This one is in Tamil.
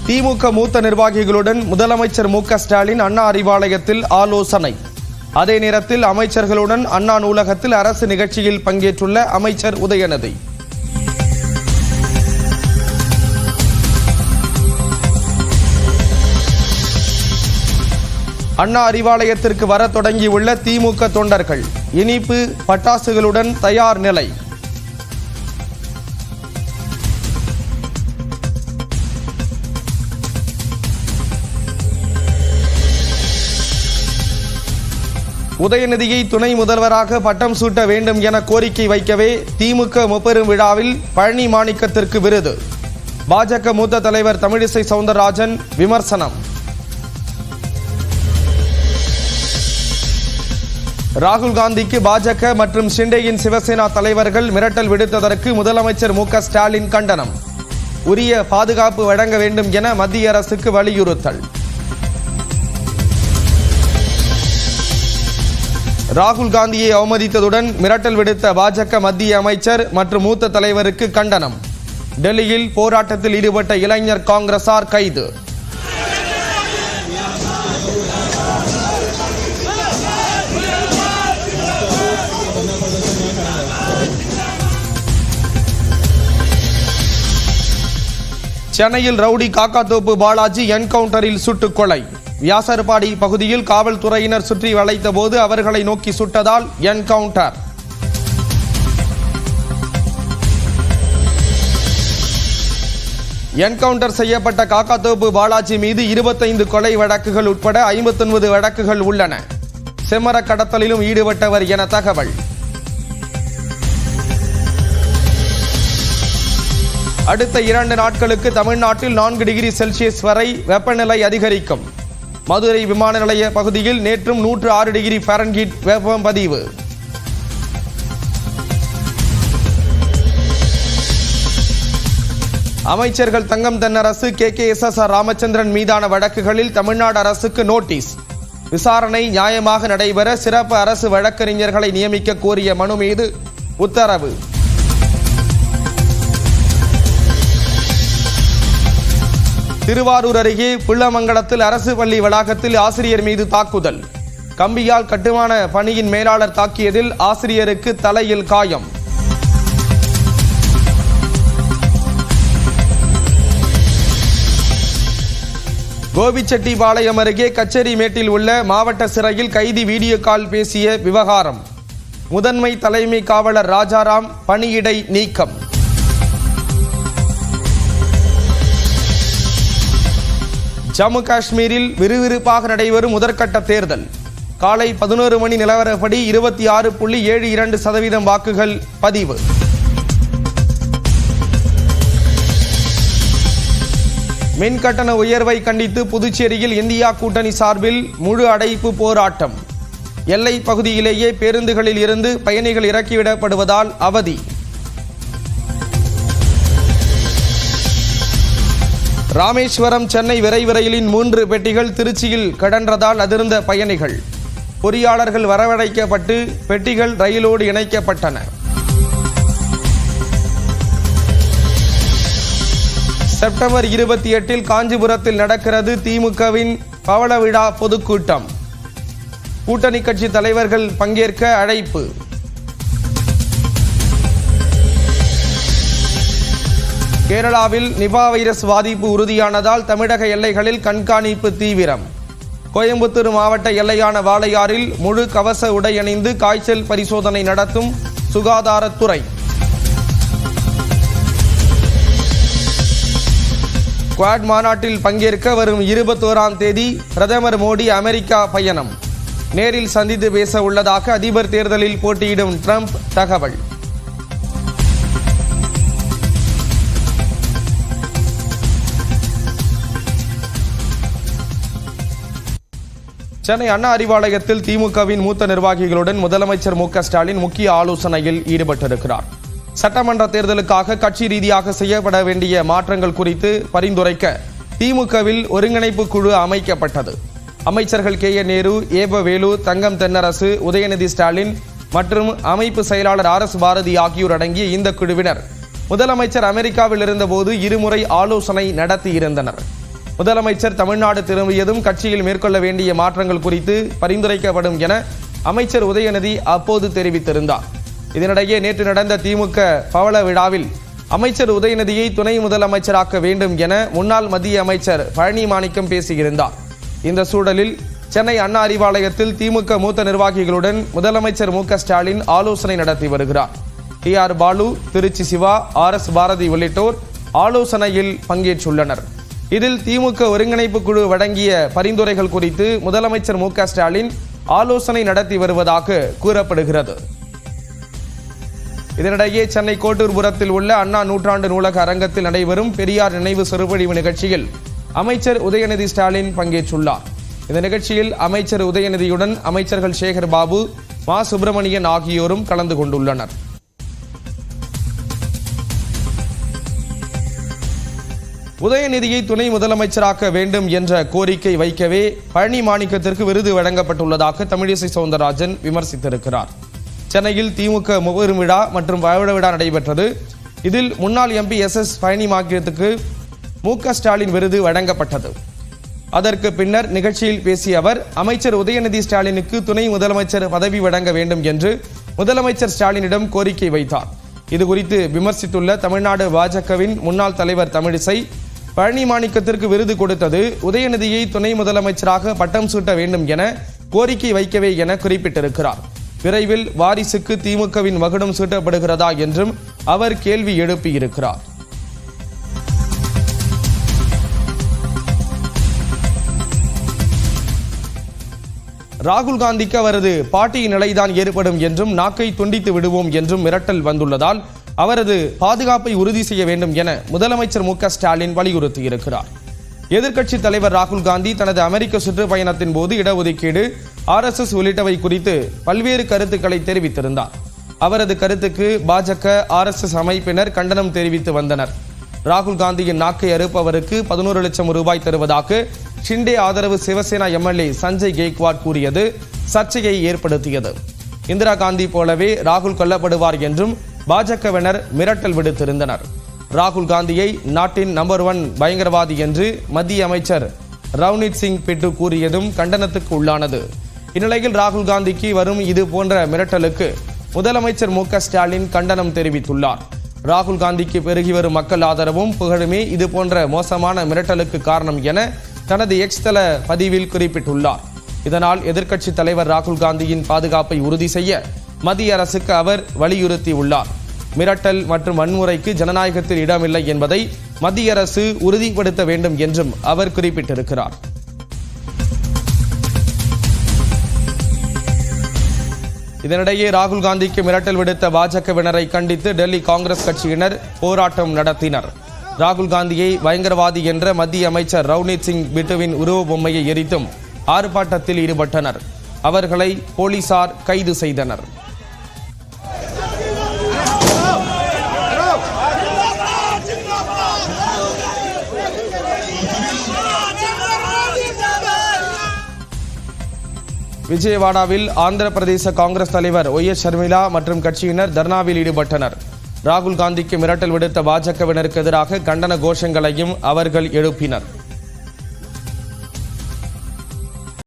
திமுக மூத்த நிர்வாகிகளுடன் முதலமைச்சர் மு.க.ஸ்டாலின் அண்ணா அறிவாலயத்தில் ஆலோசனை. அதே நேரத்தில் அமைச்சர்களுடன் அண்ணா நூலகத்தில் அரசு நிகழ்ச்சியில் பங்கேற்றுள்ள அமைச்சர் உதயநிதி. அண்ணா அறிவாலயத்திற்கு வர தொடங்கியுள்ள திமுக தொண்டர்கள் இனிப்பு பட்டாசுகளுடன் தயார் நிலை. உதயநிதியை துணை முதல்வராக பட்டம் சூட்ட வேண்டும் என கோரிக்கை வைக்கவே திமுக முப்பெரும் விழாவில் பழனி மாணிக்கத்திற்கு விருது. பாஜக மூத்த தலைவர் தமிழிசை சவுந்தரராஜன் விமர்சனம். ராகுல் காந்திக்கு பாஜக மற்றும் ஷிண்டேயின் சிவசேனா தலைவர்கள் மிரட்டல் விடுத்ததற்கு முதலமைச்சர் மு.க.ஸ்டாலின் கண்டனம். உரிய பாதுகாப்பு வழங்க வேண்டும் என மத்திய அரசுக்கு வலியுறுத்தல். ராகுல் காந்தியை அவமதித்ததுடன் மிரட்டல் விடுத்த பாஜக மத்திய அமைச்சர் மற்றும் மூத்த தலைவருக்கு கண்டனம். டெல்லியில் போராட்டத்தில் ஈடுபட்ட இளைஞர் காங்கிரசார் கைது. சென்னையில் ரவுடி காக்காத்தோப்பு பாலாஜி என்கவுண்டரில் சுட்டுக் கொலை. வியாசர்பாடி பகுதியில் காவல்துறையினர் சுற்றி வளைத்த போது அவர்களை நோக்கி சுட்டதால் என்கவுண்டர். என்கவுண்டர் செய்யப்பட்ட காக்காத்தோப்பு பாலாஜி மீது 25 கொலை வழக்குகள் உட்பட 59 வழக்குகள் உள்ளன. செம்மர கடத்தலிலும் ஈடுபட்டவர் என தகவல். அடுத்த 2 நாட்களுக்கு தமிழ்நாட்டில் 4 டிகிரி செல்சியஸ் வரை வெப்பநிலை அதிகரிக்கும். மதுரை விமான நிலைய பகுதியில் நேற்றும் 106 டிகிரி ஃபாரன்ஹீட் வெப்பம் பதிவு. அமைச்சர்கள் தங்கம் தென்னரசு, KKSSR ராமச்சந்திரன் மீதான வழக்குகளில் தமிழ்நாடு அரசுக்கு நோட்டீஸ். விசாரணை நியாயமாக நடைபெற சிறப்பு அரசு வழக்கறிஞர்களை நியமிக்க கோரிய மனு மீது உத்தரவு. திருவாரூர் அருகே புள்ளமங்கலத்தில் அரசு பள்ளி வளாகத்தில் ஆசிரியர் மீது தாக்குதல். கம்பியால் கட்டுமான பணியின் மேலாளர் தாக்கியதில் ஆசிரியருக்கு தலையில் காயம். கோபிச்செட்டிப்பாளையம் அருகே கச்சேரிமேட்டில் உள்ள மாவட்ட சிறையில் கைதி வீடியோ கால் பேசிய விவகாரம். முதன்மை தலைமை காவலர் ராஜாராம் பணியிடை நீக்கம். ஜம்மு காஷ்மீரில் விறுவிறுப்பாக நடைபெறும் முதற்கட்ட தேர்தல். காலை 11 மணி நிலவரப்படி 26.72% வாக்குகள் பதிவு. மின் கட்டண உயர்வை கண்டித்து புதுச்சேரியில் இந்தியா கூட்டணி சார்பில் முழு அடைப்பு போராட்டம். எல்லை பகுதியிலேயே பேருந்துகளில் இருந்து பயணிகள் இறக்கிவிடப்படுவதால் அவதி. ராமேஸ்வரம் சென்னை விரைவு ரயிலின் 3 பெட்டிகள் திருச்சியில் கடன்றதால் அதிர்ந்த பயணிகள். பொறியாளர்கள் வரவழைக்கப்பட்டு பெட்டிகள் ரயிலோடு இணைக்கப்பட்டன. செப்டம்பர் 28 காஞ்சிபுரத்தில் நடக்கிறது திமுகவின் பவள விழா பொதுக்கூட்டம். கூட்டணி கட்சி தலைவர்கள் பங்கேற்க அழைப்பு. கேரளாவில் நிபா வைரஸ் பாதிப்பு உறுதியானதால் தமிழக எல்லைகளில் கண்காணிப்பு தீவிரம். கோயம்புத்தூர் மாவட்ட எல்லையான வாளையாறில் முழு கவச உடை அணிந்து காய்ச்சல் பரிசோதனை நடத்தும் சுகாதாரத்துறை. குவாட் மாநாட்டில் பங்கேற்க வரும் 21ஆம் தேதி பிரதமர் மோடி அமெரிக்கா பயணம். நேரில் சந்தித்து பேச உள்ளதாக அதிபர் தேர்தலில் போட்டியிடும் ட்ரம்ப் தகவல். சென்னை அண்ணா அறிவாலயத்தில் திமுகவின் மூத்த நிர்வாகிகளுடன் முதலமைச்சர் மு.க.ஸ்டாலின் முக்கிய ஆலோசனையில் ஈடுபட்டிருக்கிறார். சட்டமன்ற தேர்தலுக்காக கட்சி ரீதியாக செய்யப்பட வேண்டிய மாற்றங்கள் குறித்து பரிந்துரைக்க திமுகவில் ஒருங்கிணைப்பு குழு அமைக்கப்பட்டது. அமைச்சர்கள் KN நேரு, ஏப வேலு, தங்கம் தென்னரசு, உதயநிதி ஸ்டாலின் மற்றும் அமைப்பு செயலாளர் RS பாரதி ஆகியோர் அடங்கிய இந்த குழுவினர் முதலமைச்சர் அமெரிக்காவில் இருந்தபோது இருமுறை ஆலோசனை நடத்தியிருந்தனர். முதலமைச்சர் தமிழ்நாடு திரும்பியதும் கட்சியில் மேற்கொள்ள வேண்டிய மாற்றங்கள் குறித்து பரிந்துரைக்கப்படும் என அமைச்சர் உதயநிதி அப்போது தெரிவித்திருந்தார். இதனிடையே நேற்று நடந்த திமுக பவள விழாவில் அமைச்சர் உதயநிதியை துணை முதலமைச்சராக்க வேண்டும் என முன்னாள் மத்திய அமைச்சர் பழனி மாணிக்கம் பேசியிருந்தார். இந்த சூழலில் சென்னை அண்ணா அறிவாலயத்தில் திமுக மூத்த நிர்வாகிகளுடன் முதலமைச்சர் மு.க.ஸ்டாலின் ஆலோசனை நடத்தி வருகிறார். டி.ஆர். பாலு, திருச்சி சிவா, ஆர்.எஸ். பாரதி உள்ளிட்டோர் ஆலோசனையில் பங்கேற்றுள்ளனர். இதில் திமுக ஒருங்கிணைப்பு குழு வழங்கிய பரிந்துரைகள் குறித்து முதலமைச்சர் மு.க.ஸ்டாலின் ஆலோசனை நடத்தி வருவதாக கூறப்படுகிறது. இதனிடையே சென்னை கோட்டூர்புரத்தில் உள்ள அண்ணா நூற்றாண்டு நூலக அரங்கத்தில் நடைபெறும் பெரியார் நினைவு சொற்பொழிவு நிகழ்ச்சியில் அமைச்சர் உதயநிதி ஸ்டாலின் பங்கேற்றுள்ளார். இந்த நிகழ்ச்சியில் அமைச்சர் உதயநிதியுடன் அமைச்சர்கள் சேகர் பாபு, மா சுப்பிரமணியன் ஆகியோரும் கலந்து கொண்டுள்ளனர். உதயநிதியை துணை முதலமைச்சராக்க வேண்டும் என்ற கோரிக்கை வைக்கவே பழனி மாணிக்கத்திற்கு விருது வழங்கப்பட்டுள்ளதாக தமிழிசை சவுந்தரராஜன் விமர்சித்திருக்கிறார். சென்னையில் திமுக முப்பெரும் விழா மற்றும் பவள விழா நடைபெற்றது. இதில் முன்னாள் எம்பி எஸ். பழனி மாணிக்கத்துக்கு மு.க.ஸ்டாலின் விருது வழங்கப்பட்டது. அதற்கு பின்னர் நிகழ்ச்சியில் பேசிய அவர், அமைச்சர் உதயநிதி ஸ்டாலினுக்கு துணை முதலமைச்சர் பதவி வழங்க வேண்டும் என்று முதலமைச்சர் ஸ்டாலினிடம் கோரிக்கை வைத்தார். இதுகுறித்து விமர்சித்துள்ள தமிழ்நாடு பாஜகவின் முன்னாள் தலைவர் தமிழிசை, பழனி மாணிக்கத்திற்கு விருது கொடுத்தது உதயநிதியை துணை முதலமைச்சராக பட்டம் சூட்ட வேண்டும் என கோரிக்கை வைக்கவே என குறிப்பிட்டிருக்கிறார். விரைவில் வாரிசுக்கு திமுகவின் மகுடம் சூட்டப்படுகிறதா என்றும் அவர் கேள்வி எழுப்பியிருக்கிறார். ராகுல் காந்திக்கு அவரது பாட்டியின் நிலைதான் ஏற்படும் என்றும் நாக்கை துண்டித்து விடுவோம் என்றும் மிரட்டல் வந்துள்ளதால் அவரது பாதுகாப்பை உறுதி செய்ய வேண்டும் என முதலமைச்சர் மு.க.ஸ்டாலின் வலியுறுத்தியிருக்கிறார். எதிர்க்கட்சித் தலைவர் ராகுல் காந்தி தனது அமெரிக்க சுற்றுப்பயணத்தின் போது இடஒதுக்கீடு, RSS உள்ளிட்டவை குறித்து பல்வேறு கருத்துக்களை தெரிவித்திருந்தார். அவரது கருத்துக்கு பாஜக, RSS அமைப்பினர் கண்டனம் தெரிவித்து வந்தனர். ராகுல் காந்தியின் நாக்கை அறுப்பவருக்கு 11 லட்சம் ரூபாய் தருவதாக ஷிண்டே ஆதரவு சிவசேனா எம்எல்ஏ சஞ்சய் கெய்க்வாட் கூறியது சர்ச்சையை ஏற்படுத்தியது. இந்திரா காந்தி போலவே ராகுல் கொல்லப்படுவார் என்றும் பாஜகவினர் மிரட்டல் விடுத்திருந்தனர். ராகுல் காந்தியை நாட்டின் நம்பர் 1 பயங்கரவாதி என்று மத்திய அமைச்சர் ரவ்னீத் சிங் பிட்டு கூறியதும் கண்டனத்துக்கு உள்ளானது. இந்நிலையில் ராகுல் காந்திக்கு வரும் இது போன்ற மிரட்டலுக்கு முதலமைச்சர் மு.க.ஸ்டாலின் கண்டனம் தெரிவித்துள்ளார். ராகுல் காந்திக்கு பெருகி வரும் மக்கள் ஆதரவும் புகழுமே இது போன்ற மோசமான மிரட்டலுக்கு காரணம் என தனது எக்ஸ் தள பதிவில் குறிப்பிட்டுள்ளார். இதனால் எதிர்க்கட்சித் தலைவர் ராகுல் காந்தியின் பாதுகாப்பை உறுதி செய்ய மத்திய அரசுக்கு அவர் வலியுறுத்தியுள்ளார். மிரட்டல் மற்றும் வன்முறைக்கு ஜனநாயகத்தில் இடமில்லை என்பதை மத்திய அரசு உறுதிப்படுத்த வேண்டும் என்றும் அவர் குறிப்பிட்டிருக்கிறார். இதனிடையே ராகுல் காந்திக்கு மிரட்டல் விடுத்த பாஜகவினரை கண்டித்து டெல்லி காங்கிரஸ் கட்சியினர் போராட்டம் நடத்தினர். ராகுல் காந்தியை பயங்கரவாதி என்ற மத்திய அமைச்சர் ரவ்னீத் சிங் பிட்டுவின் உருவ பொம்மையை எரித்தும் ஆர்ப்பாட்டத்தில் ஈடுபட்டனர். அவர்களை போலீசார் கைது செய்தனர். விஜயவாடாவில் ஆந்திர பிரதேச காங்கிரஸ் தலைவர் OS ஷர்மிளா மற்றும் கட்சியினர் தர்ணாவில் ஈடுபட்டனர். ராகுல் காந்திக்கு மிரட்டல் விடுத்த பாஜகவினருக்கு எதிராக கண்டன கோஷங்களையும் அவர்கள் எழுப்பினர்.